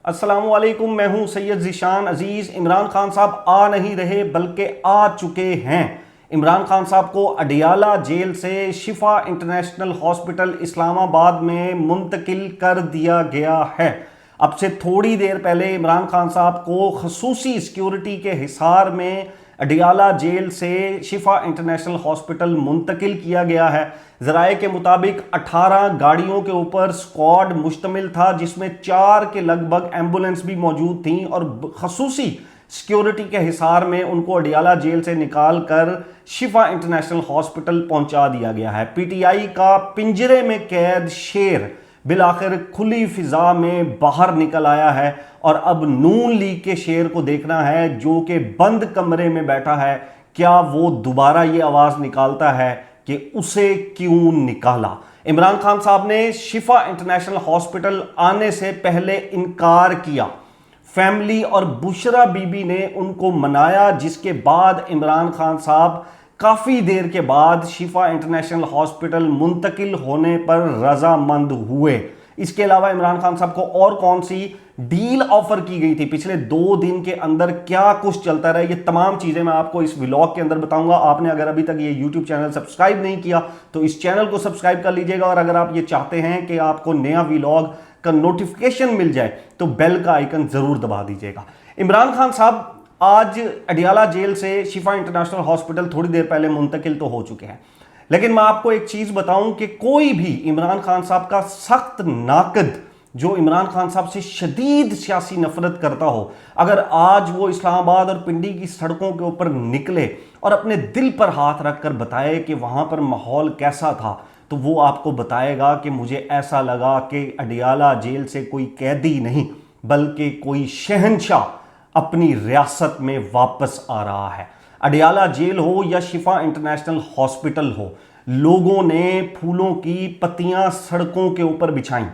अस्सलामुअलैकुम, मैं हूं सैयद ज़ीशान अजीज़। इमरान खान साहब आ नहीं रहे बल्कि आ चुके हैं। इमरान खान साहब को अडियाला जेल से शिफा इंटरनेशनल हॉस्पिटल इस्लामाबाद में मुंतकिल कर दिया गया है। अब से थोड़ी देर पहले इमरान खान साहब को खसूसी सिक्योरिटी के हिसार में अडियाला जेल से शिफा इंटरनेशनल हॉस्पिटल मुंतकिल किया गया है। ज़राए के मुताबिक 18 गाड़ियों के ऊपर स्क्वाड मुश्तमिल था, जिसमें 4 के लगभग एम्बुलेंस भी मौजूद थी और खसूसी सिक्योरिटी के हिसार में उनको अडियाला जेल से निकाल कर शिफा इंटरनेशनल हॉस्पिटल पहुंचा दिया गया है। पीटीआई का पिंजरे में कैद शेर बिलाखिर खुली फिजा में बाहर निकल आया है और अब नून लीग के शेर को देखना है जो कि बंद कमरे में बैठा है। क्या वो दोबारा ये आवाज निकालता है कि उसे क्यों निकाला। इमरान खान साहब ने शिफा इंटरनेशनल हॉस्पिटल आने से पहले इनकार किया। फैमिली और बुशरा बीबी ने उनको मनाया, जिसके बाद इमरान खान साहब काफ़ी देर के बाद शिफा इंटरनेशनल हॉस्पिटल मुंतकिल होने पर रजामंद हुए। इसके अलावा इमरान खान साहब को और कौन सी डील ऑफर की गई थी, पिछले 2 दिन के अंदर क्या कुछ चलता रहा, ये तमाम चीज़ें मैं आपको इस व्लॉग के अंदर बताऊंगा। आपने अगर अभी तक ये यूट्यूब चैनल सब्सक्राइब नहीं किया तो इस चैनल को सब्सक्राइब कर लीजिएगा, और अगर आप ये चाहते हैं कि आपको नया व्लॉग का नोटिफिकेशन मिल जाए तो बेल का आइकन ज़रूर दबा दीजिएगा। इमरान खान साहब आज अडियाला जेल से शिफा इंटरनेशनल हॉस्पिटल थोड़ी देर पहले मुंतकिल तो हो चुके हैं, लेकिन मैं आपको एक चीज बताऊं कि कोई भी इमरान खान साहब का सख्त नाकद जो इमरान खान साहब से शदीद सियासी नफरत करता हो, अगर आज वो इस्लामाबाद और पिंडी की सड़कों के ऊपर निकले और अपने दिल पर हाथ रखकर बताए कि वहां पर माहौल कैसा था, तो वो आपको बताएगा कि मुझे ऐसा लगा कि अडियाला जेल से कोई कैदी नहीं बल्कि कोई शहंशाह अपनी रियासत में वापस आ रहा है। अडियाला जेल हो या शिफा इंटरनेशनल हॉस्पिटल हो, लोगों ने फूलों की पत्तियां सड़कों के ऊपर बिछाई।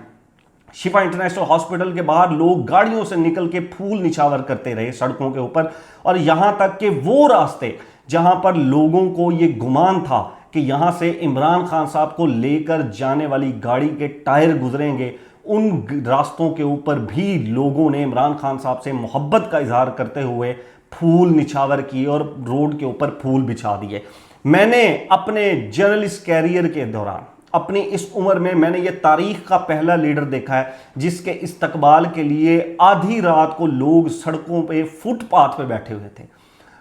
शिफा इंटरनेशनल हॉस्पिटल के बाहर लोग गाड़ियों से निकल के फूल निछावर करते रहे सड़कों के ऊपर, और यहां तक कि वो रास्ते जहां पर लोगों को ये गुमान था कि यहां से इमरान खान साहब को लेकर जाने वाली गाड़ी के टायर गुजरेंगे, उन रास्तों के ऊपर भी लोगों ने इमरान खान साहब से मोहब्बत का इजहार करते हुए फूल निछावर किए और रोड के ऊपर फूल बिछा दिए। मैंने अपने जर्नलिस्ट कैरियर के दौरान, अपनी इस उम्र में, मैंने ये तारीख का पहला लीडर देखा है जिसके इस्तकबाल के लिए आधी रात को लोग सड़कों पे फुटपाथ पे बैठे हुए थे।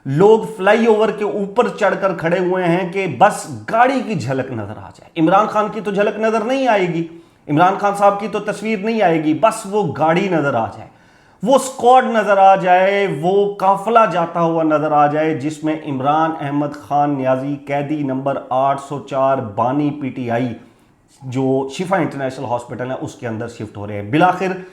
लोग फ्लाईओवर के ऊपर चढ़कर खड़े हुए हैं कि बस गाड़ी की झलक नजर आ जाए। इमरान खान की तो झलक नजर नहीं आएगी, इमरान खान साहब की तो तस्वीर नहीं आएगी, बस वो गाड़ी नजर आ जाए, वो स्क्वाड नजर आ जाए, वो काफिला जाता हुआ नजर आ जाए जिसमें इमरान अहमद खान नियाजी कैदी नंबर 804 बानी पीटीआई जो शिफा इंटरनेशनल हॉस्पिटल है उसके अंदर शिफ्ट हो रहे हैं। बिलाखिर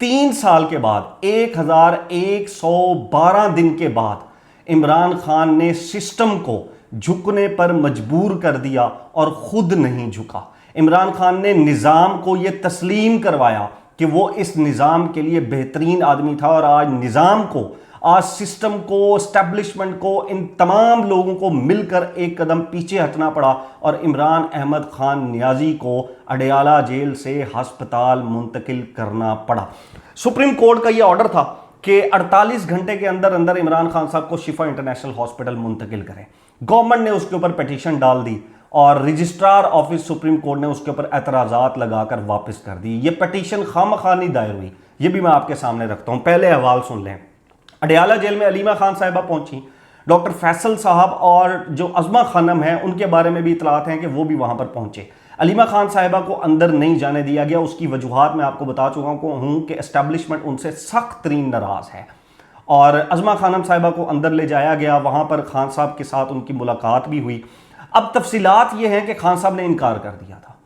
3 साल के बाद, 1112 दिन के बाद इमरान खान ने सिस्टम को झुकने पर मजबूर कर दिया और खुद नहीं झुका। इमरान खान ने निज़ाम को यह तस्लीम करवाया कि वो इस निज़ाम के लिए बेहतरीन आदमी था, और आज निज़ाम को, आज सिस्टम को, एस्टेब्लिशमेंट को, इन तमाम लोगों को मिलकर एक कदम पीछे हटना पड़ा और इमरान अहमद खान नियाजी को अडियाला जेल से हस्पताल मुंतकिल करना पड़ा। सुप्रीम कोर्ट का यह ऑर्डर था कि 48 घंटे के अंदर अंदर इमरान खान साहब को शिफा इंटरनेशनल हॉस्पिटल मुंतकिल करें। गवर्नमेंट ने उसके ऊपर पिटीशन डाल दी और रजिस्ट्रार ऑफिस सुप्रीम कोर्ट ने उसके ऊपर एतराजात लगाकर वापस कर दी। ये पिटीशन खामखानी दायर हुई, ये भी मैं आपके सामने रखता हूं। पहले अहवाल सुन लें। अडियाला जेल में अलीमा खान साहिबा पहुंची, डॉक्टर फैसल साहब और जो अज़मा खानम है उनके बारे में भी इतलात हैं कि वो भी वहां पर पहुंचे। अलीमा खान साहिबा को अंदर नहीं जाने दिया गया। उसकी वजूहात मैं आपको बता चुका हूं कि एस्टेब्लिशमेंट उनसे सख्त तरीन नाराज है, और अज़मा खानम साहिबा को अंदर ले जाया गया। वहां पर खान साहब के साथ उनकी मुलाकात भी हुई। अब तफसीलात ये हैं कि खान साहब ने इनकार कर दिया था।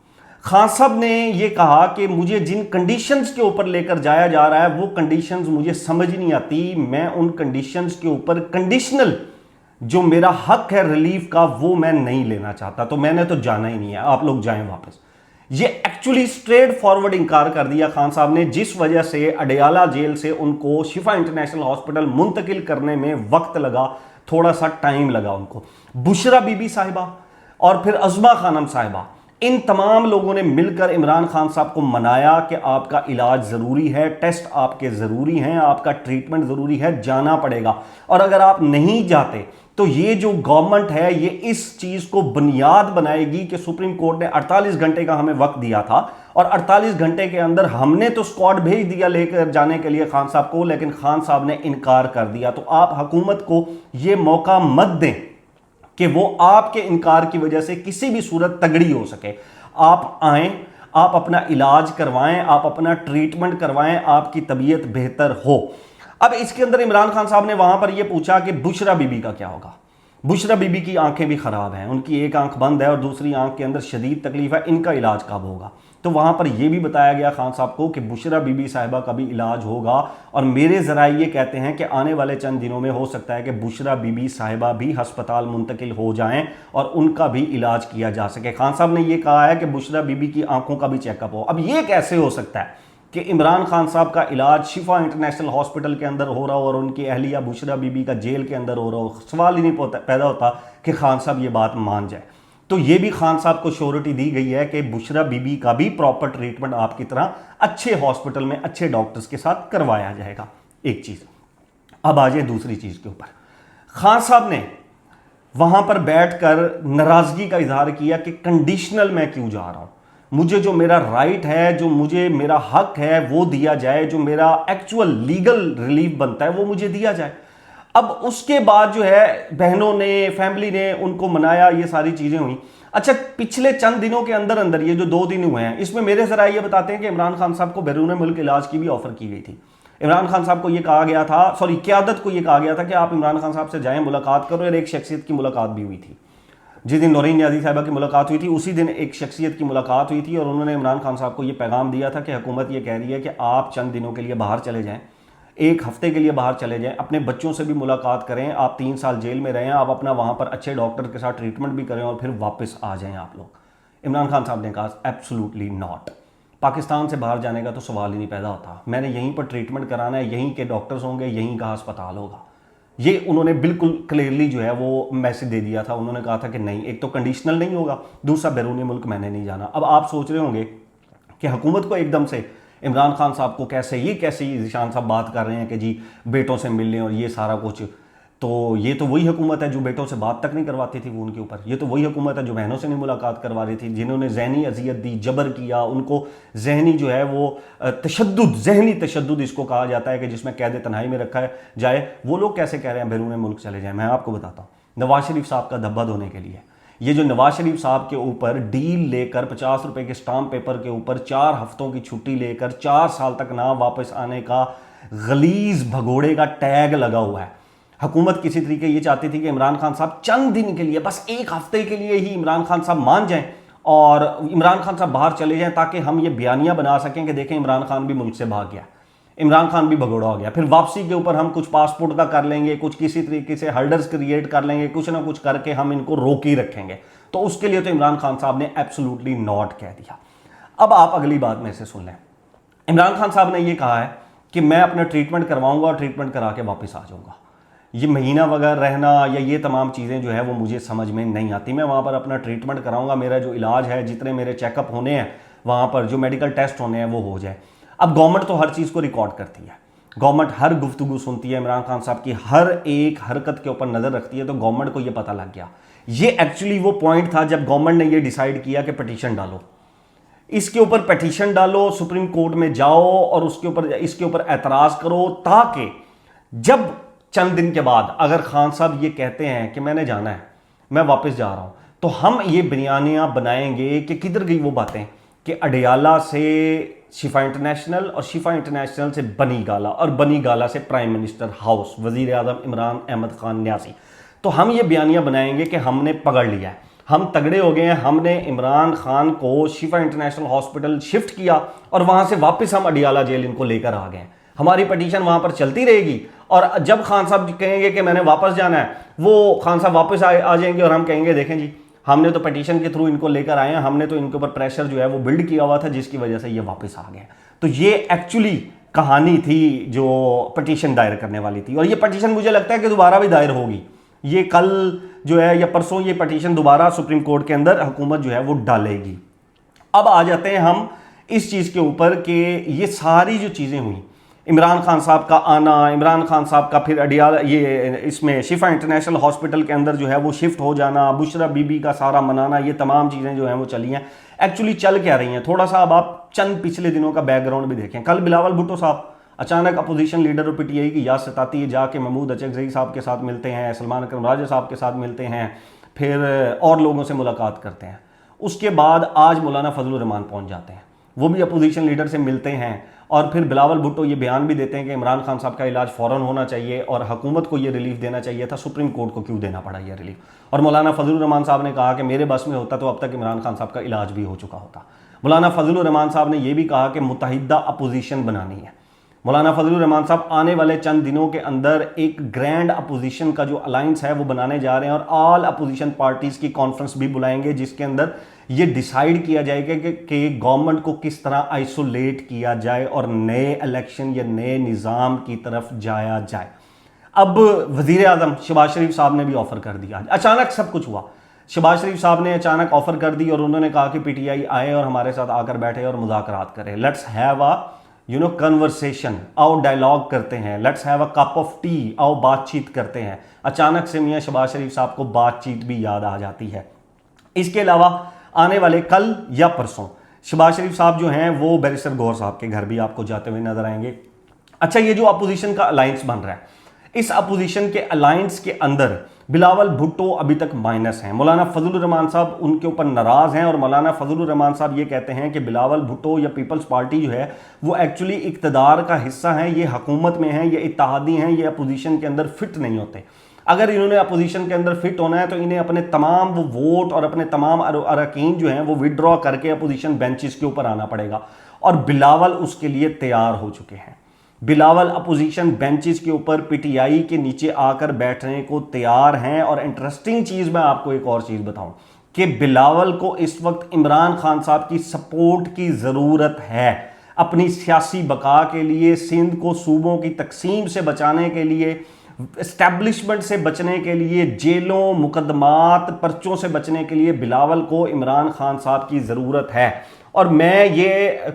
खान साहब ने यह कहा कि मुझे जिन कंडीशंस के ऊपर लेकर जाया जा रहा है वो कंडीशंस मुझे समझ नहीं आती, मैं उन कंडीशंस के ऊपर कंडीशनल जो मेरा हक है रिलीफ का वो मैं नहीं लेना चाहता, तो मैंने तो जाना ही नहीं है, आप लोग जाएं वापस। ये एक्चुअली स्ट्रेट फॉरवर्ड इनकार कर दिया खान साहब ने, जिस वजह से अडियाला जेल से उनको शिफा इंटरनेशनल हॉस्पिटल मुंतकिल करने में वक्त लगा, थोड़ा सा टाइम लगा उनको। बुशरा बीबी साहिबा और फिर अज़मा खानम साहिबा इन तमाम लोगों ने मिलकर इमरान खान साहब को मनाया कि आपका इलाज ज़रूरी है, टेस्ट आपके ज़रूरी हैं, आपका ट्रीटमेंट ज़रूरी है, जाना पड़ेगा। और अगर आप नहीं जाते तो ये जो गवर्नमेंट है ये इस चीज़ को बुनियाद बनाएगी कि सुप्रीम कोर्ट ने 48 घंटे का हमें वक्त दिया था और 48 घंटे के अंदर हमने तो स्क्वाड भेज दिया लेकर जाने के लिए खान साहब को, लेकिन खान साहब ने इनकार कर दिया। तो आप हुकूमत को ये मौका मत दें कि वो आपके इनकार की वजह से किसी भी सूरत तगड़ी हो सके। आप आएं, आप अपना इलाज करवाएं, आप अपना ट्रीटमेंट करवाएं, आपकी तबीयत बेहतर हो। अब इसके अंदर इमरान खान साहब ने वहां पर यह पूछा कि बुशरा बीबी का क्या होगा। बुशरा बीबी की आंखें भी खराब हैं, उनकी एक आंख बंद है और दूसरी आंख के अंदर शदीद तकलीफ है, इनका इलाज कब होगा। तो वहां पर यह भी बताया गया खान साहब को कि बुशरा बीबी साहिबा का भी इलाज होगा। और मेरे ज़राए ये कहते हैं कि आने वाले चंद दिनों में हो सकता है कि बुशरा बीबी साहिबा भी हस्पताल मुंतकिल हो जाएं और उनका भी इलाज किया जा सके। खान साहब ने यह कहा है कि बुशरा बीबी की आंखों का भी चेकअप हो। अब यह कैसे हो सकता है कि इमरान खान साहब का इलाज शिफा इंटरनेशनल हॉस्पिटल के अंदर हो रहा हो और उनकी अहलिया बुशरा बीबी का जेल के अंदर हो रहा हो। सवाल ही नहीं पैदा होता कि खान साहब ये बात मान जाए। तो ये भी खान साहब को श्योरिटी दी गई है कि बुशरा बीबी का भी प्रॉपर ट्रीटमेंट आपकी तरह अच्छे हॉस्पिटल में अच्छे डॉक्टर्स के साथ करवाया जाएगा। एक चीज़। अब आ जाए दूसरी चीज़ के ऊपर। खान साहब ने वहां पर बैठकर नाराज़गी का इजहार किया कि कंडीशनल मैं क्यों जा रहा हूं, मुझे जो मेरा राइट है, जो मुझे मेरा हक है वो दिया जाए, जो मेरा एक्चुअल लीगल रिलीफ बनता है वो मुझे दिया जाए। अब उसके बाद जो है बहनों ने, फैमिली ने उनको मनाया, ये सारी चीज़ें हुई। अच्छा, पिछले चंद दिनों के अंदर अंदर ये जो 2 दिन हुए हैं इसमें मेरे ज़रा ये बताते हैं कि इमरान खान साहब को बैरून मुल्क इलाज की भी ऑफर की गई थी। इमरान खान साहब को ये कहा गया था, सॉरी क़यादत को ये कहा गया था कि आप इमरान खान साहब से जाएं, मुलाकात करो। और एक शख्सियत की मुलाकात भी हुई थी। जिस दिन नौरीन नियाज़ी साहिबा की मुलाकात हुई थी उसी दिन एक शख्सियत की मुलाकात हुई थी और उन्होंने इमरान खान साहब को ये पैगाम दिया था कि हुकूमत ये कह रही है कि आप चंद दिनों के लिए बाहर चले जाएं, 1 हफ्ते के लिए बाहर चले जाएं, अपने बच्चों से भी मुलाकात करें, आप 3 साल जेल में रहें, आप अपना वहाँ पर अच्छे डॉक्टर के साथ ट्रीटमेंट भी करें और फिर वापस आ जाएँ आप लोग। इमरान खान साहब ने कहा एब्सोल्युटली नॉट, पाकिस्तान से बाहर जाने का तो सवाल ही नहीं पैदा होता, मैंने यहीं पर ट्रीटमेंट कराना है, यहीं के डॉक्टर्स होंगे, यहीं का अस्पताल होगा। ये उन्होंने बिल्कुल क्लियरली जो है वो मैसेज दे दिया था। उन्होंने कहा था कि नहीं, एक तो कंडीशनल नहीं होगा, दूसरा बैरूनी मुल्क मैंने नहीं जाना। अब आप सोच रहे होंगे कि हुकूमत को एकदम से इमरान खान साहब को कैसे ज़ीशान साहब बात कर रहे हैं कि जी बेटों से मिलने और ये सारा कुछ। तो ये तो वही हुकूमत है जो बेटों से बात तक नहीं करवाती थी वो उनके ऊपर। ये तो वही हुकूमत है जो बहनों से नहीं मुलाकात करवा रही थी, जिन्होंने जहनी अजियत दी, जबर किया, उनको जहनी जो है वो तशद्दुद, जहनी तशद्दुद इसको कहा जाता है कि जिसमें कैद तन्हाई में रखा जाए। वो लोग कैसे कह रहे हैं बैरून मुल्क चले जाएं? मैं आपको बताता हूँ। नवाज शरीफ साहब का धब्बा धोने के लिए ये जो नवाज शरीफ साहब के ऊपर डील लेकर 50 रुपए के स्टाम्प पेपर के ऊपर 4 हफ्तों की छुट्टी लेकर 4 साल तक ना वापस आने का गलीज भगोड़े का टैग लगा हुआ है। हुकूमत किसी तरीके ये चाहती थी कि इमरान खान साहब चंद दिन के लिए, बस 1 हफ्ते के लिए ही इमरान खान साहब मान जाएं और इमरान खान साहब बाहर चले जाएं ताकि हम ये बयानियां बना सकें कि देखें इमरान खान भी मुल्क से भाग गया, इमरान खान भी भगोड़ा हो गया। फिर वापसी के ऊपर हम कुछ पासपोर्ट का कर लेंगे, कुछ किसी तरीके से हर्डर्स क्रिएट कर लेंगे, कुछ ना कुछ करके हम इनको रोक ही रखेंगे। तो उसके लिए तो इमरान खान साहब ने एब्सोल्युटली नॉट कह दिया। अब आप अगली बात में से सुन लें। इमरान खान साहब ने यह कहा है कि मैं अपना ट्रीटमेंट करवाऊंगा और ट्रीटमेंट करा के वापस आ जाऊंगा। ये महीना वगैरह रहना या ये तमाम चीज़ें जो है वो मुझे समझ में नहीं आती। मैं वहाँ पर अपना ट्रीटमेंट कराऊंगा, मेरा जो इलाज है, जितने मेरे चेकअप होने हैं, वहाँ पर जो मेडिकल टेस्ट होने हैं वो हो जाए। अब गवर्नमेंट तो हर चीज़ को रिकॉर्ड करती है, गवर्नमेंट हर गुफ्तगू सुनती है, इमरान खान साहब की हर एक हरकत के ऊपर नज़र रखती है। तो गवर्नमेंट को ये पता लग गया। ये एक्चुअली वो पॉइंट था जब गवर्नमेंट ने ये डिसाइड किया कि पटिशन डालो, इसके ऊपर पटिशन डालो, सुप्रीम कोर्ट में जाओ और इसके ऊपर एतराज़ करो, ताकि जब चंद दिन के बाद अगर खान साहब ये कहते हैं कि मैंने जाना है, मैं वापस जा रहा हूं, तो हम ये बयानियां बनाएंगे कि किधर गई वो बातें कि अडियाला से शिफा इंटरनेशनल और शिफा इंटरनेशनल से बनी गाला और बनी गाला से प्राइम मिनिस्टर हाउस, वजीर आजम इमरान अहमद खान न्यासी। तो हम ये बयानियां बनाएंगे कि हमने पकड़ लिया है, हम तगड़े हो गए हैं, हमने इमरान खान को शिफा इंटरनेशनल हॉस्पिटल शिफ्ट किया और वहां से वापस हम अडियाला जेल इनको लेकर आ गए। हमारी पटिशन वहां पर चलती रहेगी और जब खान साहब कहेंगे कि मैंने वापस जाना है, वो खान साहब वापस आ जाएंगे और हम कहेंगे देखें जी, हमने तो पटिशन के थ्रू इनको लेकर आए हैं, हमने तो इनके ऊपर प्रेशर जो है वो बिल्ड किया हुआ था, जिसकी वजह से ये वापस आ गए। तो ये एक्चुअली कहानी थी जो पटिशन दायर करने वाली थी। और ये पटिशन मुझे लगता है कि दोबारा भी दायर होगी। ये कल जो है या परसों ये पटिशन दोबारा सुप्रीम कोर्ट के अंदर हुकूमत जो है वो डालेगी। अब आ जाते हैं हम इस चीज़ के ऊपर कि ये सारी जो चीज़ें हुई, इमरान खान साहब का आना, इमरान खान साहब का फिर अडियाला ये इसमें शिफा इंटरनेशनल हॉस्पिटल के अंदर जो है वो शिफ्ट हो जाना, बुशरा बीबी का सारा मनाना, ये तमाम चीज़ें जो हैं वो चली हैं। एक्चुअली चल क्या रही हैं, थोड़ा सा अब आप चंद पिछले दिनों का बैकग्राउंड भी देखें। कल बिलावल भुट्टो साहब अचानक अपोजिशन लीडर और पीटीआई की याद सताती है, जाके महमूद अचकज़ई साहब के साथ मिलते हैं, सलमान अकरम राजा साहब के साथ मिलते हैं, फिर और लोगों से मुलाकात करते हैं। उसके बाद आज मौलाना फजलुर रहमान पहुंच जाते हैं, वो भी अपोजिशन लीडर से मिलते हैं और फिर बिलावल भुट्टो ये बयान भी देते हैं कि इमरान खान साहब का इलाज फ़ौरन होना चाहिए और हुकूमत को ये रिलीफ देना चाहिए था, सुप्रीम कोर्ट को क्यों देना पड़ा ये रिलीफ। और मौलाना फजलुर रहमान साहब ने कहा कि मेरे बस में होता तो अब तक इमरान खान साहब का इलाज भी हो चुका होता। मौलाना फजलुर रहमान साहब ने यह भी कहा कि मुत्तहिदा अपोजिशन बनानी है। मौलाना फजलुर रहमान साहब आने वाले चंद दिनों के अंदर एक ग्रैंड अपोजिशन का जो अलायंस है वो बनाने जा रहे हैं और ऑल अपोजिशन पार्टीज़ की कॉन्फ्रेंस भी बुलाएंगे, जिसके अंदर ये डिसाइड किया जाएगा कि गवर्नमेंट को किस तरह आइसोलेट किया जाए और नए इलेक्शन या नए निज़ाम की तरफ जाया जाए। अब वज़ीर आज़म शहबाज शरीफ साहब ने भी ऑफ़र कर दिया, अचानक सब कुछ हुआ। शहबाज शरीफ साहब ने अचानक ऑफ़र कर दी और उन्होंने कहा कि पीटीआई आए और हमारे साथ आकर बैठे और मुज़ाकरात करें, लेट्स हैव अ कन्वर्सेशन, आओ डायलॉग करते हैं, let's have a cup of T, आओ बातचीत करते हैं। अचानक से मियां शहबाज शरीफ साहब को बातचीत भी याद आ जाती है। इसके अलावा आने वाले कल या परसों शहबाज शरीफ साहब जो हैं वो बैरिस्टर गौहर साहब के घर भी आपको जाते हुए नजर आएंगे। अच्छा, ये जो अपोजिशन का अलायंस बन रहा है, इस अपोजिशन के अलायंस के अंदर बिलावल भुट्टो अभी तक माइनस हैं। मौलाना फजलुर रहमान साहब उनके ऊपर नाराज़ हैं और मौलाना फजलुर रहमान साहब ये कहते हैं कि बिलावल भुट्टो या पीपल्स पार्टी जो है वो एक्चुअली इक़्तिदार का हिस्सा है, ये हुकूमत में है, ये इत्तेहादी हैं, ये अपोजिशन के अंदर फिट नहीं होते। अगर इन्होंने अपोजिशन के अंदर फिट होना है तो इन्हें अपने तमाम वो वोट और अपने तमाम अरकान जो हैं वो विड्रॉ करके अपोजिशन बेंचेस के ऊपर आना पड़ेगा और बिलावल उसके लिए तैयार हो चुके हैं। बिलावल अपोजिशन बेंचेस के ऊपर पीटीआई के नीचे आकर बैठने को तैयार हैं। और इंटरेस्टिंग चीज़ मैं आपको एक और चीज़ बताऊं कि बिलावल को इस वक्त इमरान खान साहब की सपोर्ट की ज़रूरत है अपनी सियासी बका के लिए, सिंध को सूबों की तकसीम से बचाने के लिए, एस्टैब्लिशमेंट से बचने के लिए, जेलों मुकदमात पर्चों से बचने के लिए बिलावल को इमरान खान साहब की ज़रूरत है। और मैं ये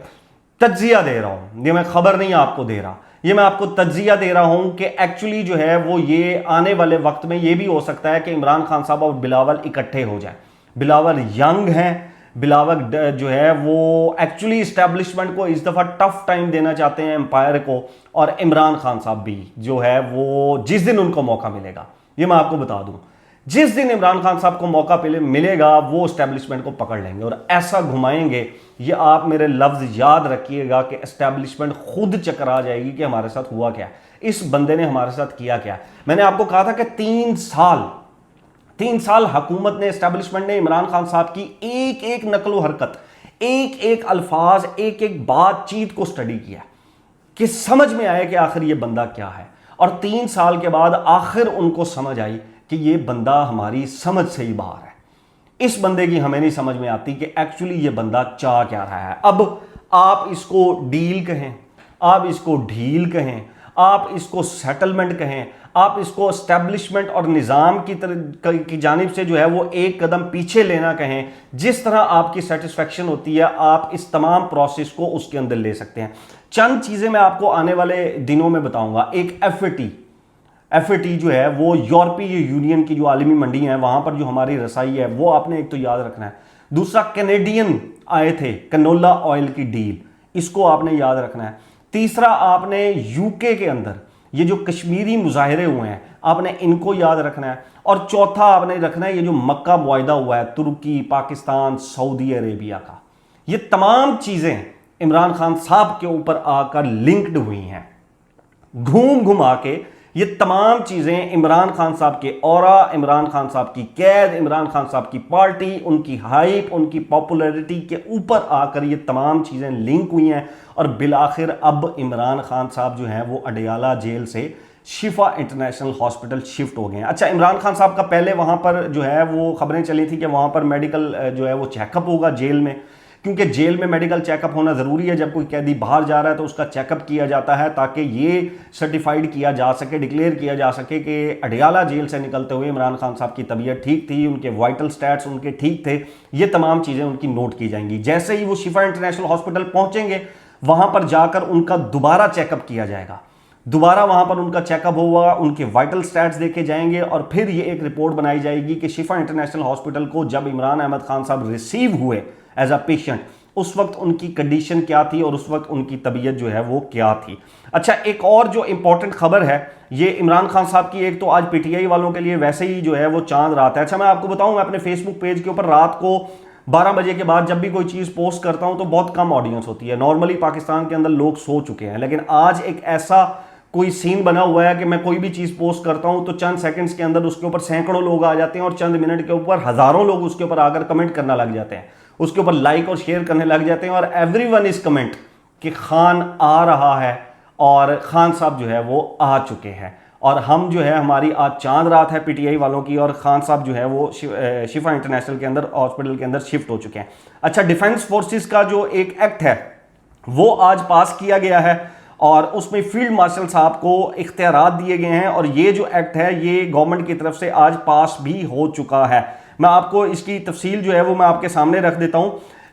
तज्जिया दे रहा हूं, ये मैं खबर नहीं आपको दे रहा, ये मैं आपको तज्जिया दे रहा हूं कि एक्चुअली जो है वो ये आने वाले वक्त में ये भी हो सकता है कि इमरान खान साहब और बिलावल इकट्ठे हो जाएं। बिलावल यंग हैं, बिलावल जो है वो एक्चुअली इस्टेब्लिशमेंट को इस दफ़ा टफ टाइम देना चाहते हैं एम्पायर को, और इमरान खान साहब भी जो है वो जिस दिन उनको मौका मिलेगा, ये मैं आपको बता दूं, जिस दिन इमरान खान साहब को मौका मिलेगा वो एस्टेब्लिशमेंट को पकड़ लेंगे और ऐसा घुमाएंगे, ये आप मेरे लफ्ज़ याद रखिएगा कि एस्टेब्लिशमेंट खुद चकरा जाएगी कि हमारे साथ हुआ क्या, इस बंदे ने हमारे साथ किया क्या। मैंने आपको कहा था कि 3 साल हुकूमत ने, एस्टेब्लिशमेंट ने इमरान खान साहब की एक एक नकलो हरकत, एक एक अल्फाज, एक एक बातचीत को स्टडी किया कि समझ में आया कि आखिर ये बंदा क्या है। और 3 साल के बाद आखिर उनको समझ आई कि ये बंदा हमारी समझ से ही बाहर है। इस बंदे की हमें नहीं समझ में आती कि एक्चुअली ये बंदा चाह क्या रहा है। अब आप इसको डील कहें, आप इसको ढील कहें, आप इसको सेटलमेंट कहें, आप इसको एस्टेब्लिशमेंट और निज़ाम की जानिब से जो है वो एक कदम पीछे लेना कहें, जिस तरह आपकी सेटिस्फेक्शन होती है आप इस तमाम प्रोसेस को उसके अंदर ले सकते हैं। चंद चीज़ें मैं आपको आने वाले दिनों में बताऊंगा। एक एफएटी जो है वो यूरोपीय यूनियन की जो आलमी मंडी है वहां पर जो हमारी रसाई है वो आपने एक तो याद रखना है। दूसरा, कैनेडियन आए थे कनोला ऑयल की डील, इसको आपने याद रखना है। तीसरा, आपने यूके के अंदर ये जो कश्मीरी मुजाहरे हुए हैं आपने इनको याद रखना है। और चौथा आपने रखना है ये जो मक्का मुआहिदा हुआ है तुर्की, पाकिस्तान, सऊदी अरेबिया का, ये तमाम चीजें इमरान खान साहब के ऊपर आकर लिंक्ड हुई हैं। घूम घुमा के ये तमाम चीजें इमरान खान साहब के औरा, इमरान खान साहब की कैद, इमरान खान साहब की पार्टी, उनकी हाइप, उनकी पॉपुलैरिटी के ऊपर आकर ये तमाम चीजें लिंक हुई हैं। और बिलाखिर अब इमरान खान साहब जो हैं वो अडियाला जेल से शिफा इंटरनेशनल हॉस्पिटल शिफ्ट हो गए हैं। अच्छा, इमरान खान साहब का पहले वहां पर जो है वो खबरें चली थी कि वहां पर मेडिकल जो है वो चेकअप होगा जेल में, क्योंकि जेल में मेडिकल चेकअप होना ज़रूरी है। जब कोई कैदी बाहर जा रहा है तो उसका चेकअप किया जाता है ताकि ये सर्टिफाइड किया जा सके, डिक्लेयर किया जा सके कि अडियाला जेल से निकलते हुए इमरान खान साहब की तबीयत ठीक थी, उनके वाइटल स्टैट्स उनके ठीक थे। ये तमाम चीज़ें उनकी नोट की जाएंगी। जैसे ही वो शिफा इंटरनेशनल हॉस्पिटल पहुंचेंगे वहां पर जाकर उनका दोबारा चेकअप किया जाएगा, दोबारा वहां पर उनका चेकअप होगा, उनके वाइटल स्टैट्स देखे जाएंगे और फिर ये एक रिपोर्ट बनाई जाएगी कि शिफा इंटरनेशनल हॉस्पिटल को जब इमरान अहमद खान साहब रिसीव हुए एज अ पेशेंट उस वक्त उनकी कंडीशन क्या थी और उस वक्त उनकी तबीयत जो है वो क्या थी। अच्छा, एक और जो इंपॉर्टेंट खबर है ये इमरान खान साहब की, एक तो आज पीटीआई वालों के लिए वैसे ही जो है वो चांद रात है। अच्छा, मैं आपको बताऊं, मैं अपने फेसबुक पेज के ऊपर रात को 12 बजे के बाद जब भी कोई चीज़ पोस्ट करता हूं तो बहुत कम ऑडियंस होती है। नॉर्मली पाकिस्तान के अंदर लोग सो चुके हैं, लेकिन आज एक ऐसा कोई सीन बना हुआ है कि मैं कोई भी चीज़ पोस्ट करता हूं तो चंद सेकंड्स के अंदर उसके ऊपर सैकड़ों लोग आ जाते हैं और चंद मिनट के ऊपर हज़ारों लोग उसके ऊपर आकर कमेंट करना लग जाते हैं, उसके ऊपर लाइक और शेयर करने लग जाते हैं और एवरीवन इज कमेंट कि खान आ रहा है और खान साहब जो है वो आ चुके हैं। और हम जो है, हमारी आज चांद रात है पीटीआई वालों की और खान साहब जो है वो शिफा इंटरनेशनल के अंदर हॉस्पिटल के अंदर शिफ्ट हो चुके हैं। अच्छा, डिफेंस फोर्सेस का जो एक एक्ट है वो आज पास किया गया है और उसमें फील्ड मार्शल साहब को इख्तियारात दिए गए हैं और ये जो एक्ट है ये गवर्नमेंट की तरफ से आज पास भी हो चुका है। मैं आपको इसकी तफसील जो है वो मैं आपके सामने रख देता हूं।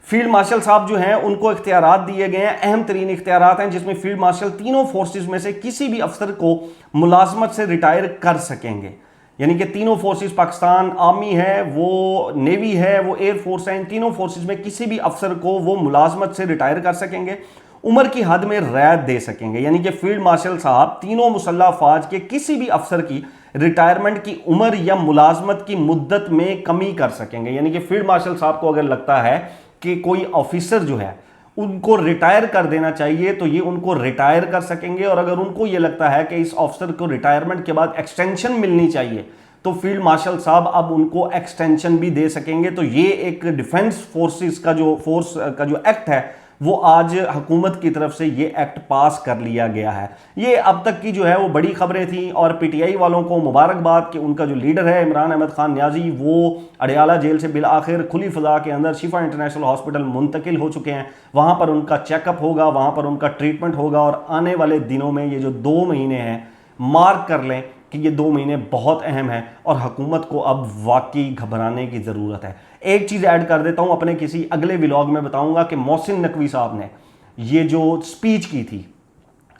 फील्ड मार्शल साहब जो हैं उनको इख्तियारात दिए गए हैं, अहम तरीन इख्तियारात हैं, जिसमें फील्ड मार्शल तीनों फोर्सेस में से किसी भी अफसर को मुलाजमत से रिटायर कर सकेंगे। यानी कि तीनों फोर्सेस, पाकिस्तान आर्मी है, वो नेवी है, वो एयरफोर्स है, इन तीनों फोर्सेस में किसी भी अफसर को वो मुलाजमत से रिटायर कर सकेंगे, उम्र की हद में रियायत दे सकेंगे। यानी कि फील्ड मार्शल साहब तीनों मुसल्लह अफवाज के किसी भी अफसर की रिटायरमेंट की उम्र या मुलाजमत की मुद्दत में कमी कर सकेंगे। यानी कि फील्ड मार्शल साहब को अगर लगता है कि कोई ऑफिसर जो है उनको रिटायर कर देना चाहिए तो ये उनको रिटायर कर सकेंगे, और अगर उनको ये लगता है कि इस ऑफिसर को रिटायरमेंट के बाद एक्सटेंशन मिलनी चाहिए तो फील्ड मार्शल साहब अब उनको एक्सटेंशन भी दे सकेंगे। तो ये एक डिफेंस फोर्सेस का जो एक्ट है वो आज हुकूमत की तरफ से ये एक्ट पास कर लिया गया है। ये अब तक की जो है वो बड़ी खबरें थी और पीटीआई वालों को मुबारकबाद कि उनका जो लीडर है इमरान अहमद खान न्याजी वो अडियाला जेल से बिल आखिर खुली फजा के अंदर शिफा इंटरनेशनल हॉस्पिटल मुंतकिल हो चुके हैं। वहाँ पर उनका चेकअप होगा, वहाँ पर उनका ट्रीटमेंट होगा और आने वाले दिनों में ये जो 2 महीने हैं, मार्क कर लें कि ये 2 महीने बहुत अहम है और हुकूमत को अब वाकई घबराने की ज़रूरत है। एक चीज़ ऐड कर देता हूँ, अपने किसी अगले व्लॉग में बताऊंगा कि मोहसिन नकवी साहब ने ये जो स्पीच की थी,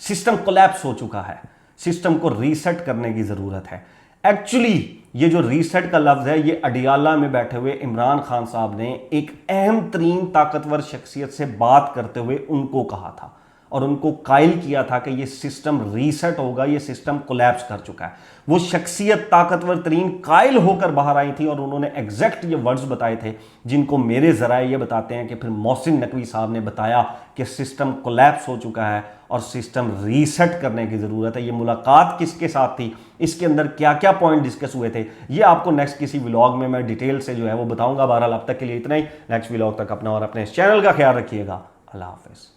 सिस्टम कोलैप्स हो चुका है, सिस्टम को रीसेट करने की ज़रूरत है। एक्चुअली ये जो रीसेट का लफ्ज़ है ये अडियाला में बैठे हुए इमरान खान साहब ने एक अहम तरीन ताकतवर शख्सियत से बात करते हुए उनको कहा था और उनको कायल किया था कि ये सिस्टम रीसेट होगा, ये सिस्टम कोलैप्स कर चुका है। वो शख्सियत ताकतवर तरीन कायल होकर बाहर आई थी और उन्होंने एग्जैक्ट ये वर्ड्स बताए थे जिनको मेरे ज़राए ये बताते हैं कि फिर मोहसिन नकवी साहब ने बताया कि सिस्टम कोलैप्स हो चुका है और सिस्टम रीसेट करने की ज़रूरत है। ये मुलाकात किसके साथ थी, इसके अंदर क्या क्या पॉइंट डिस्कस हुए थे, ये आपको नेक्स्ट किसी व्लॉग में मैं डिटेल से जो है वो बताऊँगा। बहरहाल अब तक के लिए इतना ही। नेक्स्ट व्लॉग तक अपना और अपने इस चैनल का ख्याल रखिएगा। अल्लाह हाफिज़।